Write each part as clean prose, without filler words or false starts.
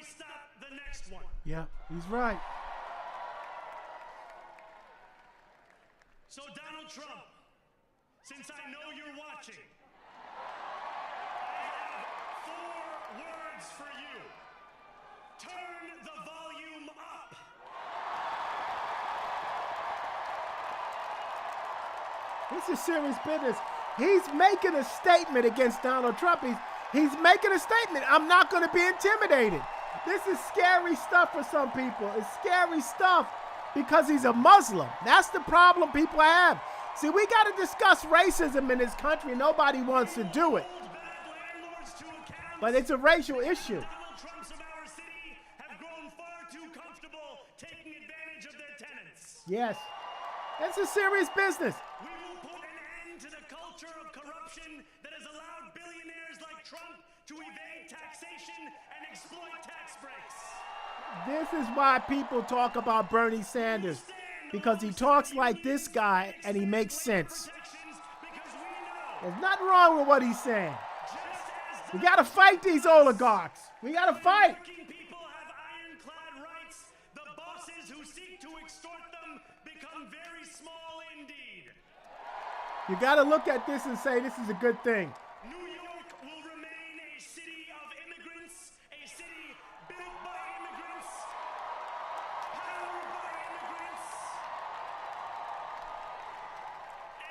stop the next one. Yeah, he's right. So Donald Trump, since I know you're watching, I have 4 words for you. Turn the volume up. This is serious business. He's making a statement against Donald Trump. He's making a statement. I'm not going to be intimidated. This is scary stuff for some people. It's scary stuff because he's a Muslim. That's the problem people have. See, we got to discuss racism in this country. Nobody wants to do it. But it's a racial issue. Donald Trumps of our city have grown far too comfortable taking advantage of their tenants. Yes. It's a serious business. We will put an end to the culture of corruption that has allowed billionaires like Trump to evade taxation and exploit tax breaks. This is why people talk about Bernie Sanders, because he talks like this guy and he makes sense. There's nothing wrong with what he's saying. We got to fight these oligarchs. We got to fight. Working people have ironclad rights. The bosses who seek to extort them become very small indeed. You got to look at this and say this is a good thing. New York will remain a city of immigrants, a city built by immigrants, powered by immigrants.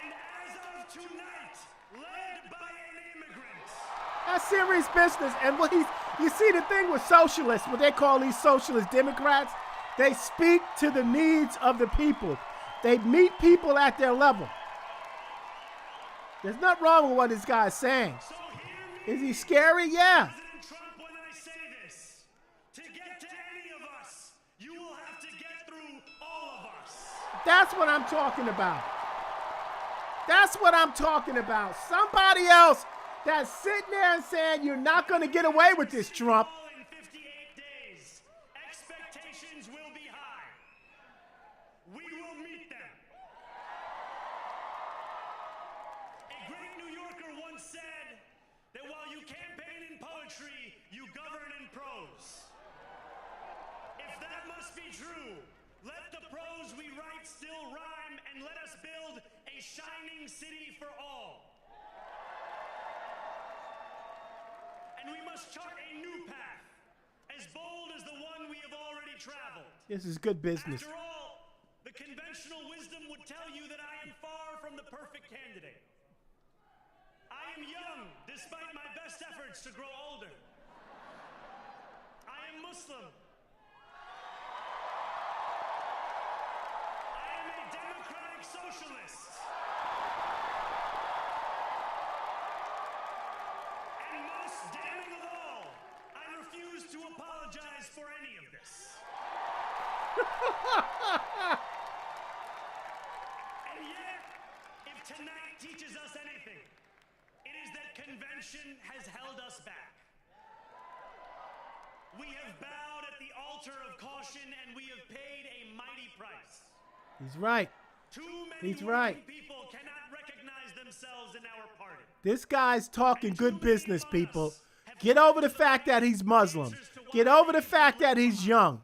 And as of tonight, led by an immigrant. That's serious business. And what you see the thing with socialists, what they call these socialist Democrats, they speak to the needs of the people. They meet people at their level. There's nothing wrong with what this guy's saying. So hear me, Is he scary? Yeah. President Trump, when I say this. To get to any of us, you will have to get through all of us. That's what I'm talking about. That's what I'm talking about. Somebody else that's sitting there and saying you're not going to get away with this, Trump. All in 58 days, expectations will be high. We will meet them. A great New Yorker once said that while you campaign in poetry, you govern in prose. If that must be true, let the prose we write still rhyme and let us build a shining city for all. And we must chart a new path, as bold as the one we have already traveled. This is good business. After all, the conventional wisdom would tell you that I am far from the perfect candidate. I am young, despite my best efforts to grow older. I am Muslim. I am a democratic socialist. And most damning of all, I refuse to apologize for any of this. And yet, if tonight teaches us anything, it is that convention has held us back. We have bowed at the altar of caution and we have paid a mighty price. He's right. Too many He's right. working people cannot recognize themselves in our party. This guy's talking good business, people. Get over the fact that he's Muslim. Get over the fact that he's young.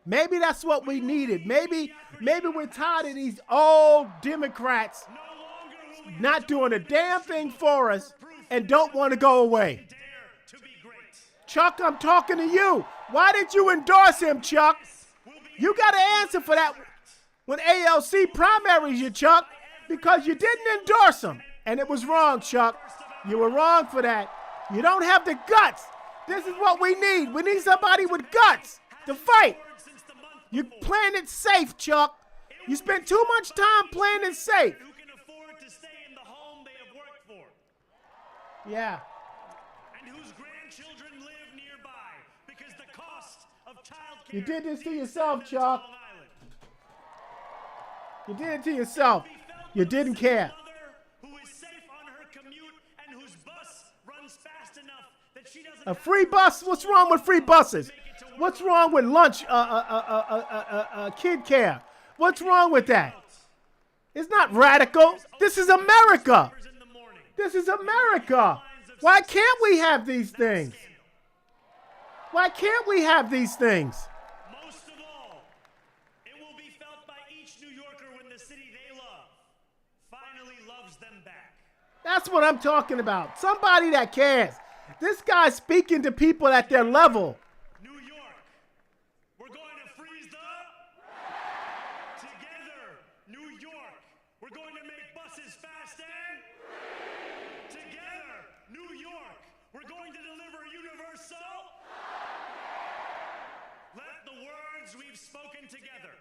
Maybe that's what we needed. Maybe we're tired of these old Democrats No longer will we not doing a damn thing for us and don't want to go away. dare to be great. Chuck, I'm talking to you. Why did you endorse him, Chuck? You got to answer for that when ALC primaries you, Chuck, because you didn't endorse him. And it was wrong, Chuck. You were wrong for that. You don't have the guts. This is what we need. We need somebody with guts to fight. You playing it safe, Chuck. You spent too much time playing it safe. Who can afford to stay in the home they have worked for, Yeah. and whose grandchildren live nearby, because the cost of childcare. You did this to yourself, Chuck. Long Island. You did it to yourself. You didn't care. Mother who is safe on her commute and whose bus runs fast enough that she doesn't A have free bus? What's wrong with free buses? What's wrong with lunch, kid care? What's wrong with that? It's not radical. This is America. in the morning. This is America. Why can't we have these things? Why can't we have these things? Most of all, it will be felt by each New Yorker when the city they love finally loves them back. That's what I'm talking about. Somebody that cares. This guy's speaking to people at their level. New York, we're going to freeze the... Together, New York, we're going to make buses fast and... Together, New York, we're going to deliver universal... Let the words we've spoken together,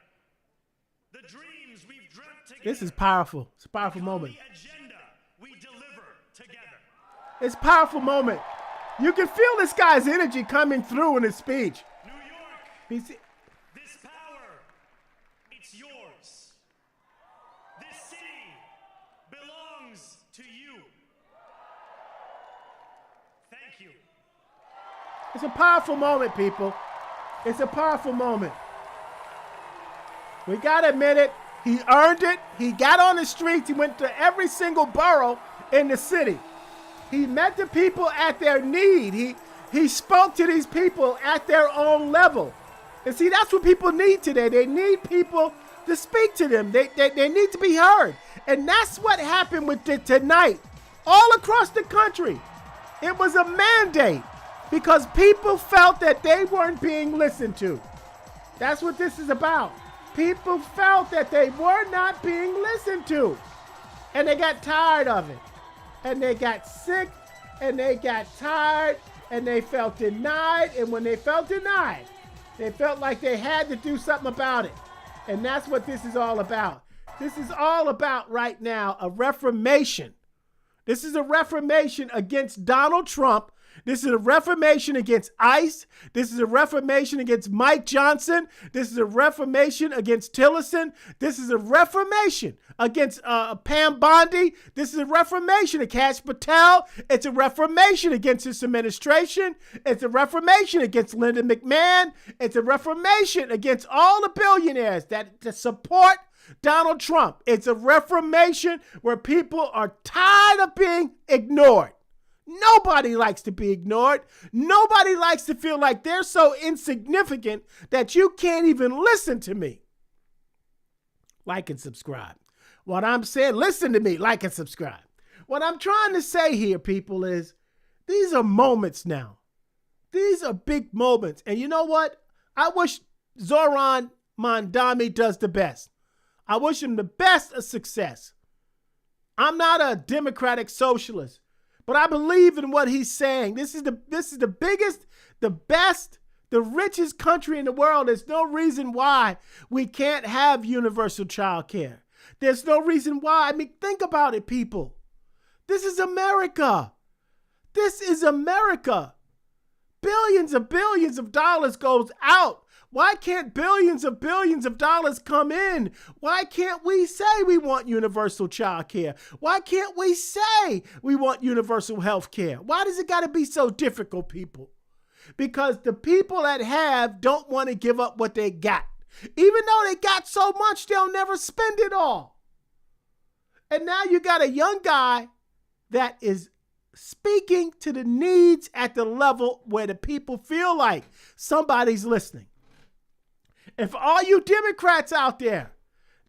the dreams we've dreamt together... This is powerful. It's a powerful moment. The agenda we deliver together. It's a powerful moment. You can feel this guy's energy coming through in his speech. New York, He's, this power, it's yours. This city belongs to you. Thank you. it's a powerful moment, people. It's a powerful moment. We got to admit it. He earned it. He got on the streets. He went to every single borough in the city. He met the people at their need. He spoke to these people at their own level. And see, that's what people need today. They need people to speak to them. They need to be heard. And that's what happened with tonight. All across the country. It was a mandate because people felt that they weren't being listened to. That's what this is about. People felt that they were not being listened to. And they got tired of it. And they got sick, and they got tired, and they felt denied. And when they felt denied, they felt like they had to do something about it. And that's what this is all about. This is all about right now a reformation. This is a reformation against Donald Trump. This is a reformation against ICE. This is a reformation against Mike Johnson. This is a reformation against Tillerson. This is a reformation against Pam Bondi. This is a reformation against Kash Patel. It's a reformation against this administration. It's a reformation against Linda McMahon. It's a reformation against all the billionaires that support Donald Trump. It's a reformation where people are tired of being ignored. Nobody likes to be ignored. Nobody likes to feel like they're so insignificant that you can't even listen to me. Like and subscribe. What I'm saying, listen to me, like and subscribe. What I'm trying to say here, people, is these are moments now. These are big moments. And you know what? I wish Zohran Mamdami does the best. I wish him the best of success. I'm not a democratic socialist. But I believe in what he's saying. This is the biggest, the best, the richest country in the world. There's no reason why we can't have universal child care. There's no reason why. I mean, think about it, people. This is America. This is America. Billions of dollars goes out. Why can't billions of dollars come in? Why can't we say we want universal child care? Why can't we say we want universal health care? Why does it got to be so difficult, people? Because the people that have don't want to give up what they got. Even though they got so much, they'll never spend it all. And now you got a young guy that is speaking to the needs at the level where the people feel like somebody's listening. And for all you Democrats out there,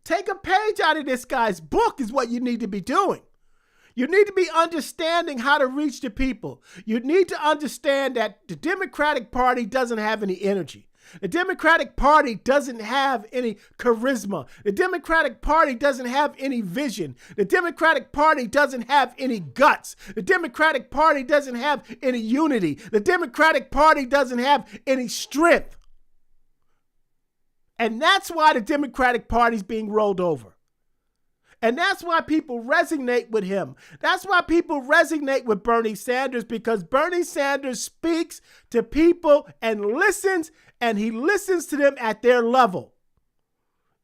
take a page out of this guy's book is what you need to be doing. You need to be understanding how to reach the people. You need to understand that the Democratic Party doesn't have any energy. The Democratic Party doesn't have any charisma. The Democratic Party doesn't have any vision. The Democratic Party doesn't have any guts. The Democratic Party doesn't have any unity. The Democratic Party doesn't have any strength. And that's why the Democratic Party is being rolled over. And that's why people resonate with him. That's why people resonate with Bernie Sanders, because Bernie Sanders speaks to people and he listens to them at their level.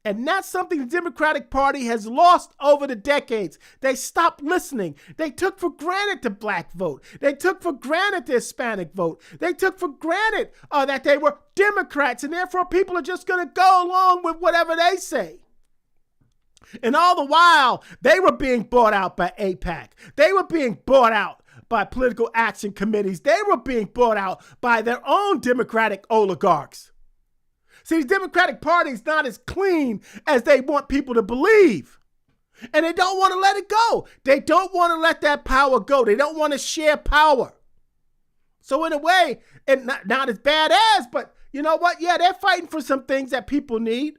And that's something the Democratic Party has lost over the decades. They stopped listening. They took for granted the black vote. They took for granted the Hispanic vote. They took for granted that they were Democrats, and therefore people are just going to go along with whatever they say. And all the while, they were being bought out by AIPAC. They were being bought out by political action committees. They were being bought out by their own Democratic oligarchs. See, the Democratic Party is not as clean as they want people to believe. And they don't want to let it go. They don't want to let that power go. They don't want to share power. So in a way, and not as bad as, but you know what? Yeah, they're fighting for some things that people need.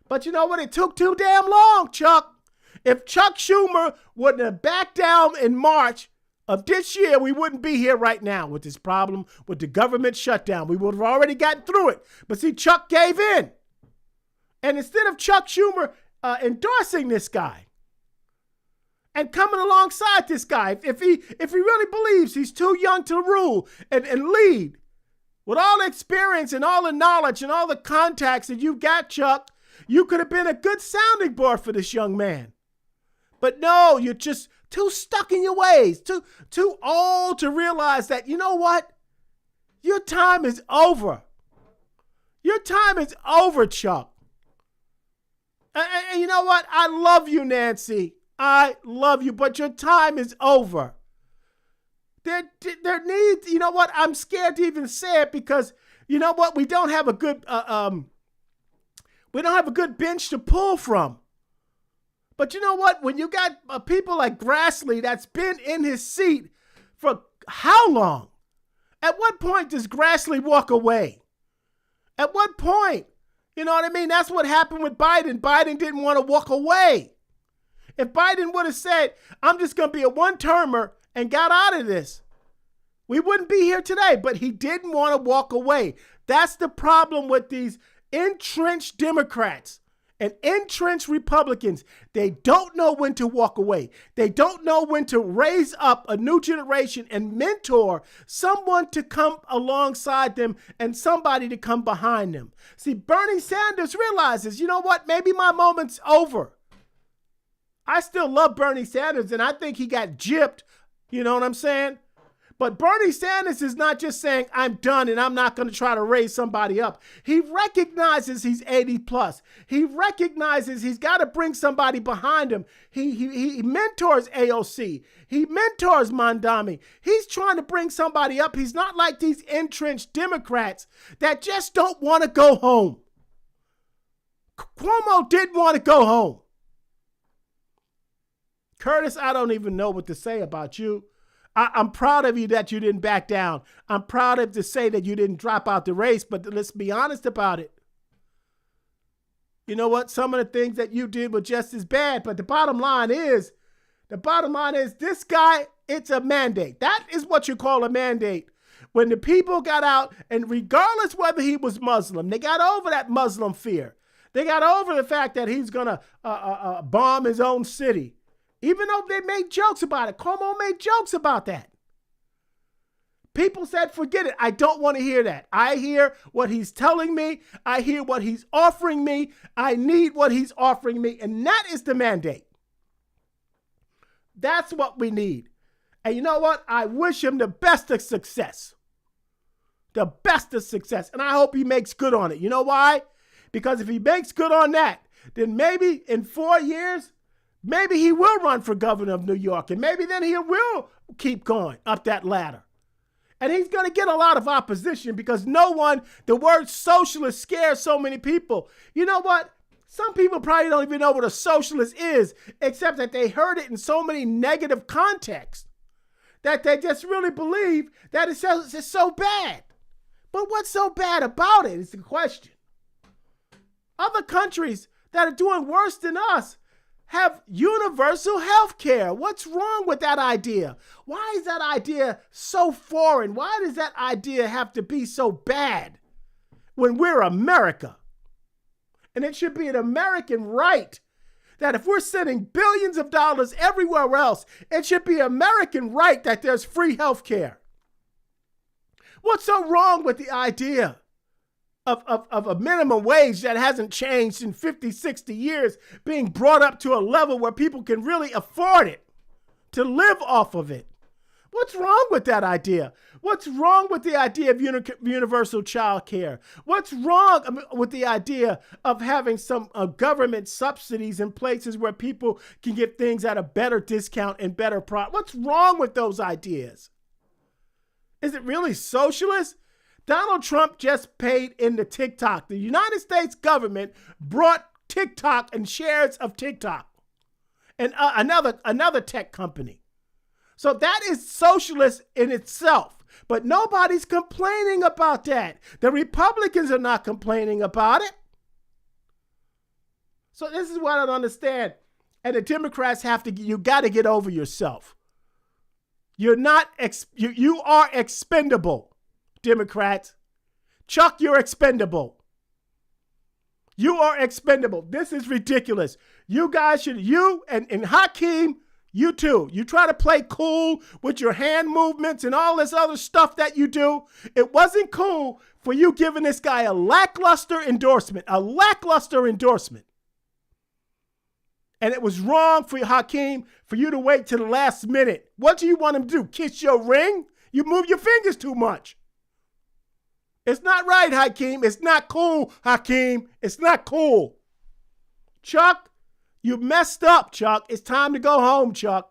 But you know what? It took too damn long, Chuck. If Chuck Schumer wouldn't have backed down in March of this year, we wouldn't be here right now with this problem with the government shutdown. We would have already gotten through it. But see, Chuck gave in. And instead of Chuck Schumer endorsing this guy and coming alongside this guy, if he really believes he's too young to rule and lead, with all the experience and all the knowledge and all the contacts that you've got, Chuck, you could have been a good sounding board for this young man. But no, you're just too stuck in your ways, too old to realize that, you know what? Your time is over. Your time is over, Chuck. And you know what? I love you, Nancy. I love you, but your time is over. There needs, you know what? I'm scared to even say it because, you know what? We don't have a good bench to pull from. But you know what? When you got people like Grassley that's been in his seat for how long? At what point does Grassley walk away? At what point? You know what I mean? That's what happened with Biden. Biden didn't want to walk away. If Biden would have said, I'm just going to be a one-termer and got out of this, we wouldn't be here today. But he didn't want to walk away. That's the problem with these entrenched Democrats and entrenched Republicans. They don't know when to walk away. They don't know when to raise up a new generation and mentor someone to come alongside them and somebody to come behind them. See, Bernie Sanders realizes, you know what? Maybe my moment's over. I still love Bernie Sanders, and I think he got gypped. You know what I'm saying? But Bernie Sanders is not just saying, I'm done and I'm not going to try to raise somebody up. He recognizes he's 80 plus. He recognizes he's got to bring somebody behind him. He mentors AOC. He mentors Mamdami. He's trying to bring somebody up. He's not like these entrenched Democrats that just don't want to go home. Cuomo didn't want to go home. Curtis, I don't even know what to say about you. I'm proud of you that you didn't back down. I'm proud of to say that you didn't drop out the race, but let's be honest about it. You know what? Some of the things that you did were just as bad, but the bottom line is this guy, it's a mandate. That is what you call a mandate. When the people got out, and regardless whether he was Muslim, they got over that Muslim fear. They got over the fact that he's going to bomb his own city. Even though they made jokes about it. Cuomo made jokes about that. People said, forget it. I don't want to hear that. I hear what he's telling me. I hear what he's offering me. I need what he's offering me. And that is the mandate. That's what we need. And you know what? I wish him the best of success. The best of success. And I hope he makes good on it. You know why? Because if he makes good on that, then maybe in 4 years, maybe he will run for governor of New York, and maybe then he will keep going up that ladder. And he's going to get a lot of opposition because the word socialist scares so many people. You know what? Some people probably don't even know what a socialist is, except that they heard it in so many negative contexts that they just really believe that it's so bad. But what's so bad about it is the question. Other countries that are doing worse than us have universal health care. What's wrong with that idea? Why is that idea so foreign? Why does that idea have to be so bad when we're America? And it should be an American right that if we're sending billions of dollars everywhere else, it should be American right that there's free health care. What's so wrong with the idea of a minimum wage that hasn't changed in 50, 60 years being brought up to a level where people can really afford it, to live off of it? What's wrong with that idea? What's wrong with the idea of universal child care? What's wrong with the idea of having some government subsidies in places where people can get things at a better discount and better price? What's wrong with those ideas? Is it really socialist? Donald Trump just paid into TikTok. The United States government brought TikTok and shares of TikTok and another tech company. So that is socialist in itself, but nobody's complaining about that. The Republicans are not complaining about it. So this is what I don't understand. And the Democrats you got to get over yourself. You are expendable, Democrats. Chuck, you're expendable. You are expendable. This is ridiculous. You guys and Hakeem, you too. You try to play cool with your hand movements and all this other stuff that you do. It wasn't cool for you giving this guy a lackluster endorsement. And it was wrong for Hakeem for you to wait to the last minute. What do you want him to do? Kiss your ring? You move your fingers too much. It's not right, Hakeem. It's not cool, Hakeem. It's not cool. Chuck, you messed up, Chuck. It's time to go home, Chuck.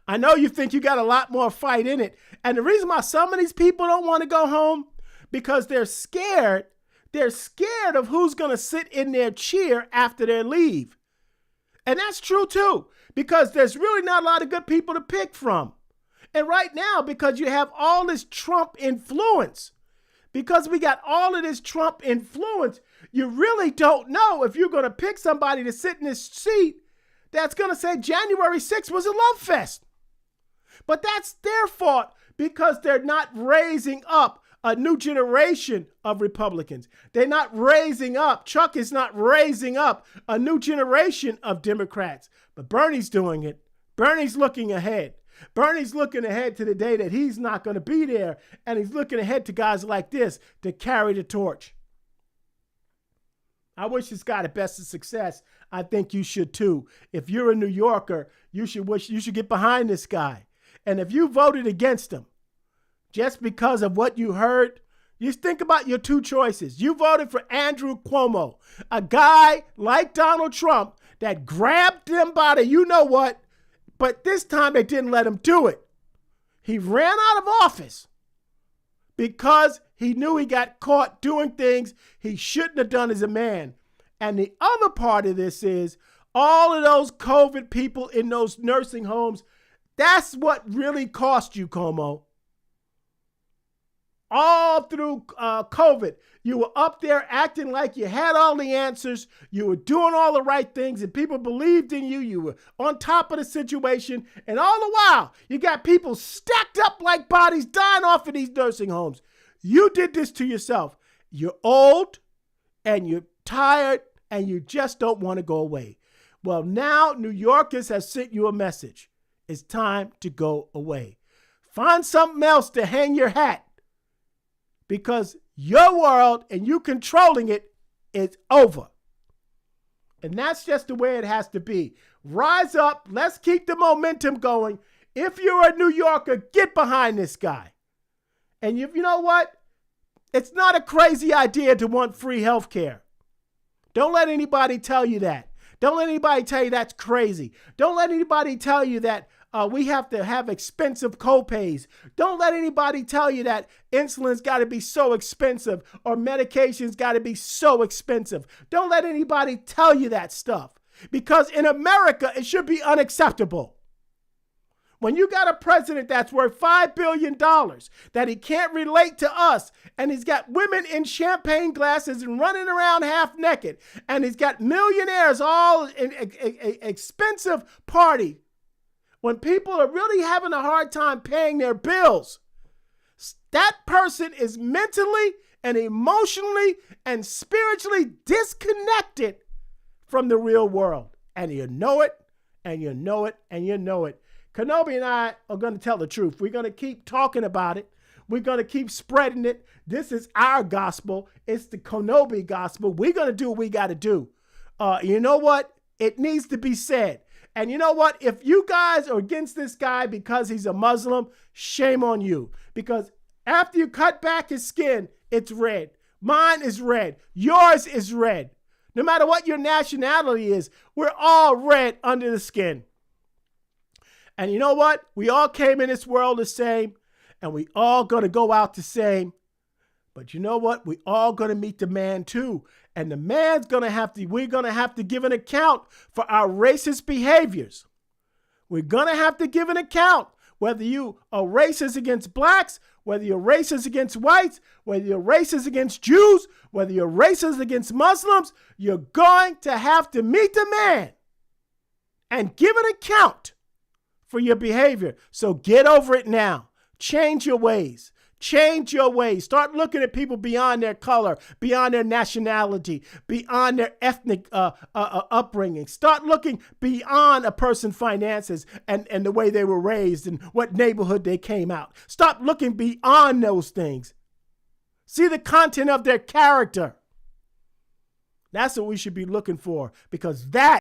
I know you think you got a lot more fight in it. And the reason why some of these people don't want to go home, because they're scared. They're scared of who's going to sit in their chair after their leave. And that's true, too, because there's really not a lot of good people to pick from. And right now, because you have all this Trump influence, you really don't know if you're going to pick somebody to sit in this seat that's going to say January 6th was a love fest. But that's their fault because they're not raising up a new generation of Republicans. They're not raising up. Chuck is not raising up a new generation of Democrats. But Bernie's doing it. Bernie's looking ahead. Bernie's looking ahead to the day that he's not going to be there. And he's looking ahead to guys like this to carry the torch. I wish this guy the best of success. I think you should too. If you're a New Yorker, you should get behind this guy. And if you voted against him just because of what you heard, just think about your two choices. You voted for Andrew Cuomo, a guy like Donald Trump that grabbed them by the you know what, but this time they didn't let him do it. He ran out of office because he knew he got caught doing things he shouldn't have done as a man. And the other part of this is all of those COVID people in those nursing homes. That's what really cost you, Cuomo. All through COVID, you were up there acting like you had all the answers. You were doing all the right things and people believed in you. You were on top of the situation. And all the while, you got people stacked up like bodies dying off of these nursing homes. You did this to yourself. You're old and you're tired and you just don't want to go away. Well, now New Yorkers have sent you a message. It's time to go away. Find something else to hang your hat because your world and you controlling it is over. And that's just the way it has to be. Rise up. Let's keep the momentum going. If you're a New Yorker, get behind this guy. And you know what? It's not a crazy idea to want free health care. Don't let anybody tell you that. Don't let anybody tell you that's crazy. Don't let anybody tell you that we have to have expensive copays. Don't let anybody tell you that insulin's got to be so expensive or medication's got to be so expensive. Don't let anybody tell you that stuff because in America, it should be unacceptable. When you got a president that's worth $5 billion, that he can't relate to us, and he's got women in champagne glasses and running around half naked, and he's got millionaires all in expensive party, when people are really having a hard time paying their bills, that person is mentally and emotionally and spiritually disconnected from the real world. And you know it, and you know it, and you know it. Kenobi and I are going to tell the truth. We're going to keep talking about it. We're going to keep spreading it. This is our gospel. It's the Kenobi gospel. We're going to do what we got to do. You know what? It needs to be said. And you know what? If you guys are against this guy because he's a Muslim, shame on you. Because after you cut back his skin, it's red. Mine is red. Yours is red. No matter what your nationality is, we're all red under the skin. And you know what? We all came in this world the same, and we all going to go out the same. But you know what? We all going to meet the man too. And the man's going to have to, we're going to have to give an account for our racist behaviors. We're going to have to give an account whether you are racist against blacks, whether you're racist against whites, whether you're racist against Jews, whether you're racist against Muslims. You're going to have to meet the man and give an account for your behavior. So get over it now. Change your ways. Change your ways. Start looking at people beyond their color, beyond their nationality, beyond their ethnic upbringing. Start looking beyond a person's finances and the way they were raised and what neighborhood they came out. Stop looking beyond those things. See the content of their character. That's what we should be looking for, because that